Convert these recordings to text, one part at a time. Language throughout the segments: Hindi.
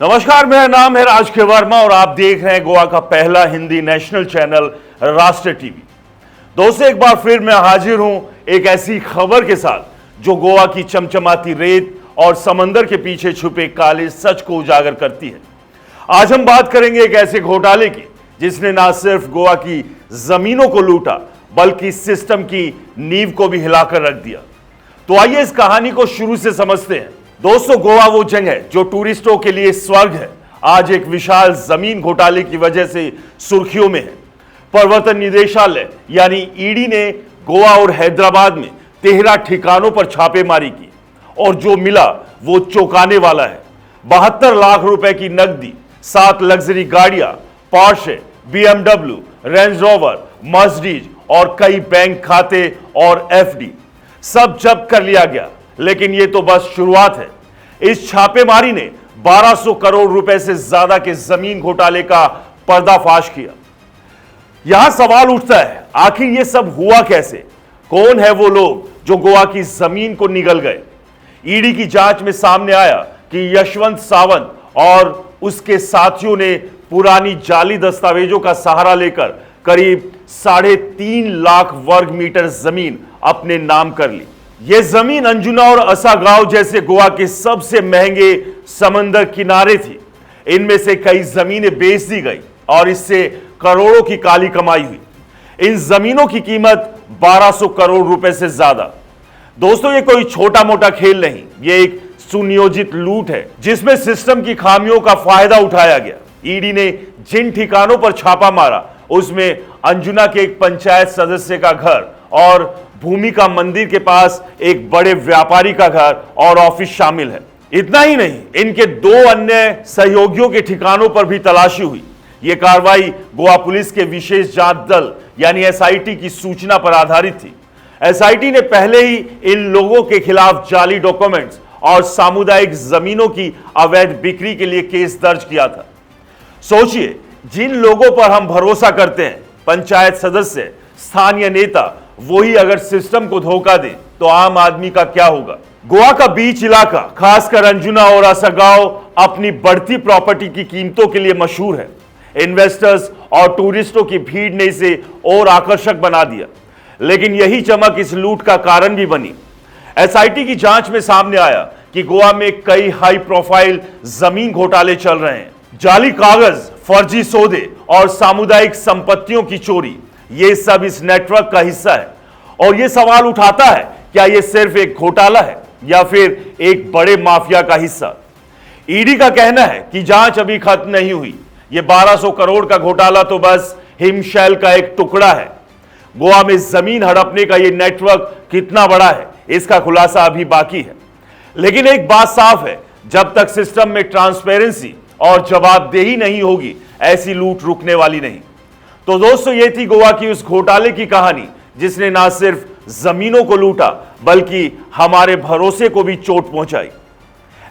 नमस्कार, मेरा नाम है राज के वर्मा और आप देख रहे हैं गोवा का पहला हिंदी नेशनल चैनल राष्ट्र टीवी। दोस्तों, एक बार फिर मैं हाजिर हूं एक ऐसी खबर के साथ जो गोवा की चमचमाती रेत और समंदर के पीछे छुपे काले सच को उजागर करती है। आज हम बात करेंगे एक ऐसे घोटाले की जिसने ना सिर्फ गोवा की जमीनों को लूटा बल्कि सिस्टम की नींव को भी हिलाकर रख दिया। तो आइए इस कहानी को शुरू से समझते हैं। दोस्तों, गोवा वो जगह है जो टूरिस्टों के लिए स्वर्ग है, आज एक विशाल जमीन घोटाले की वजह से सुर्खियों में है। प्रवर्तन निदेशालय यानी ईडी ने गोवा और हैदराबाद में 13 ठिकानों पर छापेमारी की और जो मिला वो चौंकाने वाला है। 72 लाख रुपए की नकदी, 7 लग्जरी गाड़ियां, Porsche, BMW, range rover, Mercedes और कई बैंक खाते और एफडी सब जब्त कर लिया गया। लेकिन यह तो बस शुरुआत है। इस छापेमारी ने 1200 करोड़ रुपए से ज्यादा के जमीन घोटाले का पर्दाफाश किया। यहां सवाल उठता है, आखिर यह सब हुआ कैसे? कौन है वो लोग जो गोवा की जमीन को निगल गए? ईडी की जांच में सामने आया कि यशवंत सावंत और उसके साथियों ने पुरानी जाली दस्तावेजों का सहारा लेकर करीब 3.5 लाख वर्ग मीटर जमीन अपने नाम कर ली। यह जमीन अंजुना और असा गांव जैसे गोवा के सबसे महंगे समंदर किनारे थी। इनमें से कई जमीनें बेच दी गई और इससे करोड़ों की काली कमाई हुई। इन जमीनों की कीमत 1200 करोड़ रुपए से ज्यादा। दोस्तों, ये कोई छोटा मोटा खेल नहीं, ये एक सुनियोजित लूट है जिसमें सिस्टम की खामियों का फायदा उठाया गया। ईडी ने जिन ठिकानों पर छापा मारा उसमें अंजुना के एक पंचायत सदस्य का घर और भूमिका मंदिर के पास एक बड़े व्यापारी का घर और ऑफिस शामिल है। इतना ही नहीं, इनके 2 अन्य सहयोगियों के ठिकानों पर भी तलाशी हुई। यह कार्रवाई गोवा पुलिस के विशेष जांच दल यानी एसआईटी की सूचना पर आधारित थी। एसआईटी ने पहले ही इन लोगों के खिलाफ जाली डॉक्यूमेंट्स और सामुदायिक जमीनों की अवैध बिक्री के लिए केस दर्ज किया था। सोचिए, जिन लोगों पर हम भरोसा करते हैं, पंचायत सदस्य, स्थानीय नेता, वही अगर सिस्टम को धोखा दे तो आम आदमी का क्या होगा? गोवा का बीच इलाका, खासकर अंजुना और असगांव, अपनी बढ़ती प्रॉपर्टी की कीमतों के लिए मशहूर है। इन्वेस्टर्स और टूरिस्टों की भीड़ ने इसे और आकर्षक बना दिया। लेकिन यही चमक इस लूट का कारण भी बनी। एसआईटी की जांच में सामने आया कि गोवा में कई हाई प्रोफाइल जमीन घोटाले चल रहे हैं। जाली कागज, फर्जी सौदे और सामुदायिक संपत्तियों की चोरी, ये सब इस नेटवर्क का हिस्सा है। और यह सवाल उठाता है, क्या यह सिर्फ एक घोटाला है या फिर एक बड़े माफिया का हिस्सा? ईडी का कहना है कि जांच अभी खत्म नहीं हुई। यह 1200 करोड़ का घोटाला तो बस हिमशैल का एक टुकड़ा है। गोवा में जमीन हड़पने का यह नेटवर्क कितना बड़ा है, इसका खुलासा अभी बाकी है। लेकिन एक बात साफ है, जब तक सिस्टम में ट्रांसपेरेंसी और जवाबदेही नहीं होगी, ऐसी लूट रुकने वाली नहीं। तो दोस्तों, ये थी गोवा की उस घोटाले की कहानी जिसने ना सिर्फ जमीनों को लूटा बल्कि हमारे भरोसे को भी चोट पहुंचाई।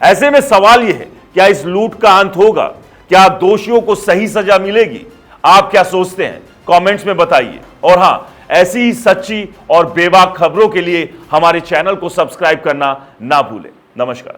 ऐसे में सवाल यह है, क्या इस लूट का अंत होगा? क्या दोषियों को सही सजा मिलेगी? आप क्या सोचते हैं? कमेंट्स में बताइए। और हां, ऐसी ही सच्ची और बेबाक खबरों के लिए हमारे चैनल को सब्सक्राइब करना ना भूलें। नमस्कार।